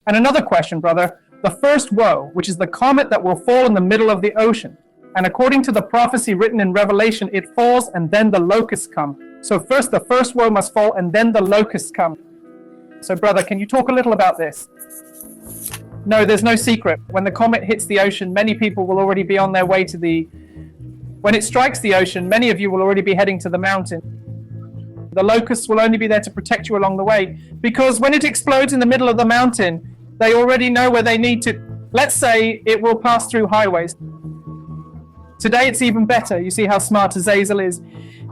And another question, brother, the first woe, which is the comet that will fall in the middle of the ocean. And according to the prophecy written in Revelation, it falls and then the locusts come. So first the first woe must fall and then the locusts come. So brother, can you talk a little about this? No, there's no secret. When the comet hits the ocean, many people will already be on their way to when it strikes the ocean, many of you will already be heading to the mountain. The locusts will only be there to protect you along the way, because when it explodes in the middle of the mountain, they already know where they need to. Let's say it will pass through highways. Today it's even better. You see how smart Azazel is.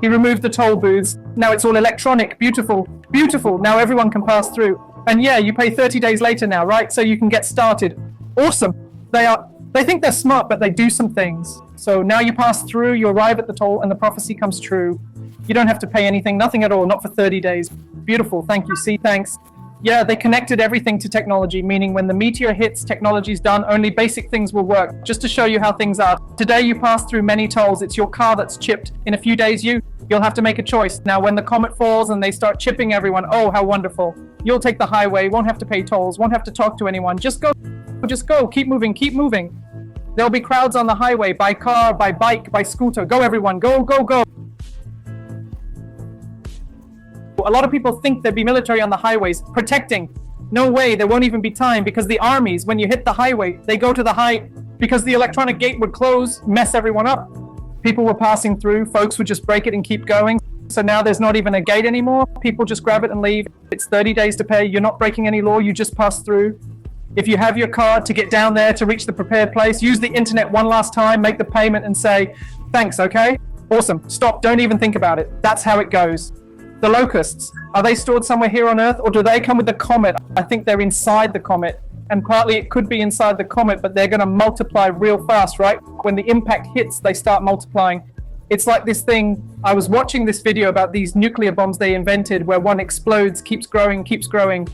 He removed the toll booths. Now it's all electronic. Beautiful, beautiful. Now everyone can pass through. And yeah, you pay 30 days later now, right? So you can get started. Awesome. They think they're smart, but they do some things. So now you pass through, you arrive at the toll, and the prophecy comes true. You don't have to pay anything, nothing at all, not for 30 days. Beautiful, thank you. See, thanks. Yeah, they connected everything to technology, meaning when the meteor hits, technology's done, only basic things will work. Just to show you how things are. Today you pass through many tolls. It's your car that's chipped. In a few days, you'll have to make a choice. Now, when the comet falls and they start chipping everyone, oh, how wonderful. You'll take the highway, won't have to pay tolls, won't have to talk to anyone. Just go, keep moving, keep moving. There'll be crowds on the highway, by car, by bike, by scooter. Go, everyone, go, go, go. A lot of people think there'd be military on the highways protecting. No way, there won't even be time, because the armies, when you hit the highway, they go to the because the electronic gate would close, mess everyone up. People were passing through, folks would just break it and keep going. So now there's not even a gate anymore. People just grab it and leave. It's 30 days to pay. You're not breaking any law, you just pass through. If you have your card to get down there to reach the prepared place, use the internet one last time, make the payment and say, thanks, okay? Awesome, stop, don't even think about it. That's how it goes. The locusts, are they stored somewhere here on Earth, or do they come with the comet? I think they're inside the comet, and partly it could be inside the comet, but they're going to multiply real fast, right? When the impact hits, they start multiplying. It's like this thing, I was watching this video about these nuclear bombs they invented where one explodes, keeps growing, keeps growing.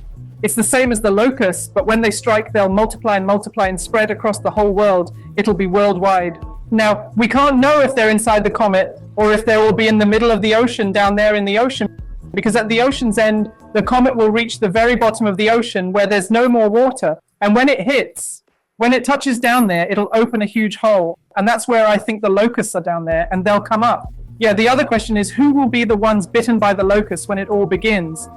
It's the same as the locusts, but when they strike, they'll multiply and spread across the whole world. It'll be worldwide. Now, we can't know if they're inside the comet or if they will be in the middle of the ocean, down there in the ocean, because at the ocean's end, the comet will reach the very bottom of the ocean where there's no more water. And when it touches down there, it'll open a huge hole. And that's where I think the locusts are down there, and they'll come up. Yeah, the other question is, who will be the ones bitten by the locusts when it all begins?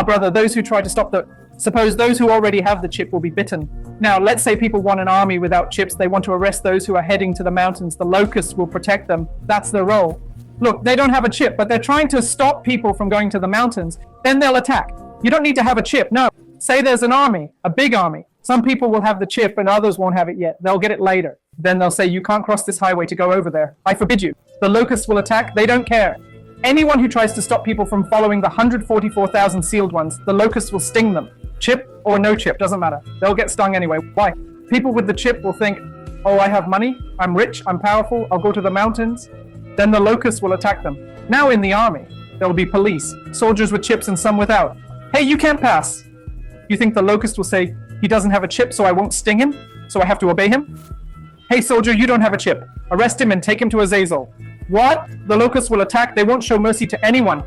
Brother, those who try to stop suppose those who already have the chip will be bitten. Now, let's say people want an army without chips. They want to arrest those who are heading to the mountains. The locusts will protect them. That's their role. Look, they don't have a chip, but they're trying to stop people from going to the mountains. Then they'll attack. You don't need to have a chip. No. Say there's an army, a big army. Some people will have the chip and others won't have it yet. They'll get it later. Then they'll say, you can't cross this highway to go over there. I forbid you. The locusts will attack. They don't care. Anyone who tries to stop people from following the 144,000 sealed ones, the locusts will sting them. Chip or no chip, doesn't matter. They'll get stung anyway. Why? People with the chip will think, oh, I have money, I'm rich, I'm powerful, I'll go to the mountains. Then the locusts will attack them. Now in the army, there'll be police, soldiers with chips and some without. Hey, you can't pass. You think the locust will say, he doesn't have a chip, so I won't sting him, so I have to obey him? Hey, soldier, you don't have a chip. Arrest him and take him to Azazel. What? The locusts will attack. They won't show mercy to anyone.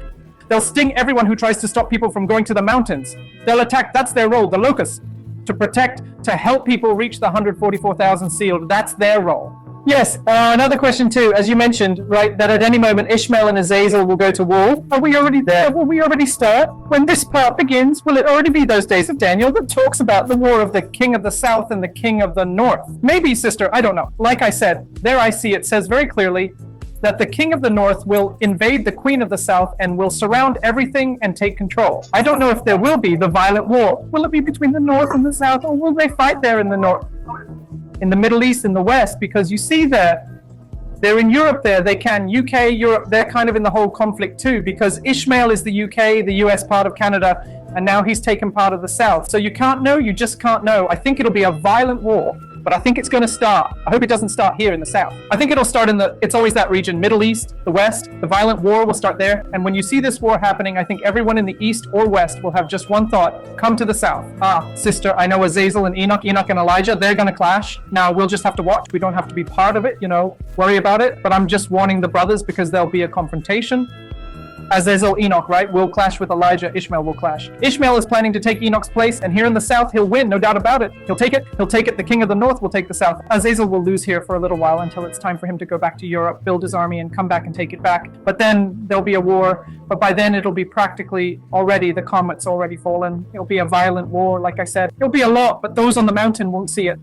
They'll sting everyone who tries to stop people from going to the mountains. They'll attack. That's their role, the locusts. To protect, to help people reach the 144,000 sealed. That's their role. Yes, another question too, as you mentioned, right, that at any moment Ishmael and Azazel will go to war. Are we already there? Will we already start? When this part begins, will it already be those days of Daniel that talks about the war of the king of the south and the king of the north? Maybe, sister, I don't know. Like I said, there I see it says very clearly that the king of the north will invade the queen of the south and will surround everything and take control. I don't know if there will be the violent war. Will it be between the north and the south, or will they fight there in the north? In the Middle East, in the West, because you see they're in Europe there, they can, UK, Europe, they're kind of in the whole conflict too, because Ishmael is the UK, the US part of Canada, and now he's taken part of the South. So you can't know, you just can't know. I think it'll be a violent war, but I think it's going to start. I hope it doesn't start here in the South. I think it'll start it's always that region, Middle East, the West. The violent war will start there. And when you see this war happening, I think everyone in the East or West will have just one thought, come to the South. Sister, I know Azazel and Enoch and Elijah, they're going to clash. Now, we'll just have to watch. We don't have to be part of it, worry about it. But I'm just warning the brothers because there'll be a confrontation. Azazel, Enoch, right, will clash with Elijah. Ishmael will clash. Ishmael is planning to take Enoch's place, and here in the south, he'll win, no doubt about it. He'll take it. He'll take it. The king of the north will take the south. Azazel will lose here for a little while until it's time for him to go back to Europe, build his army, and come back and take it back. But then there'll be a war. But by then, it'll be practically already, the comet's already fallen. It'll be a violent war, like I said. It'll be a lot, but those on the mountain won't see it.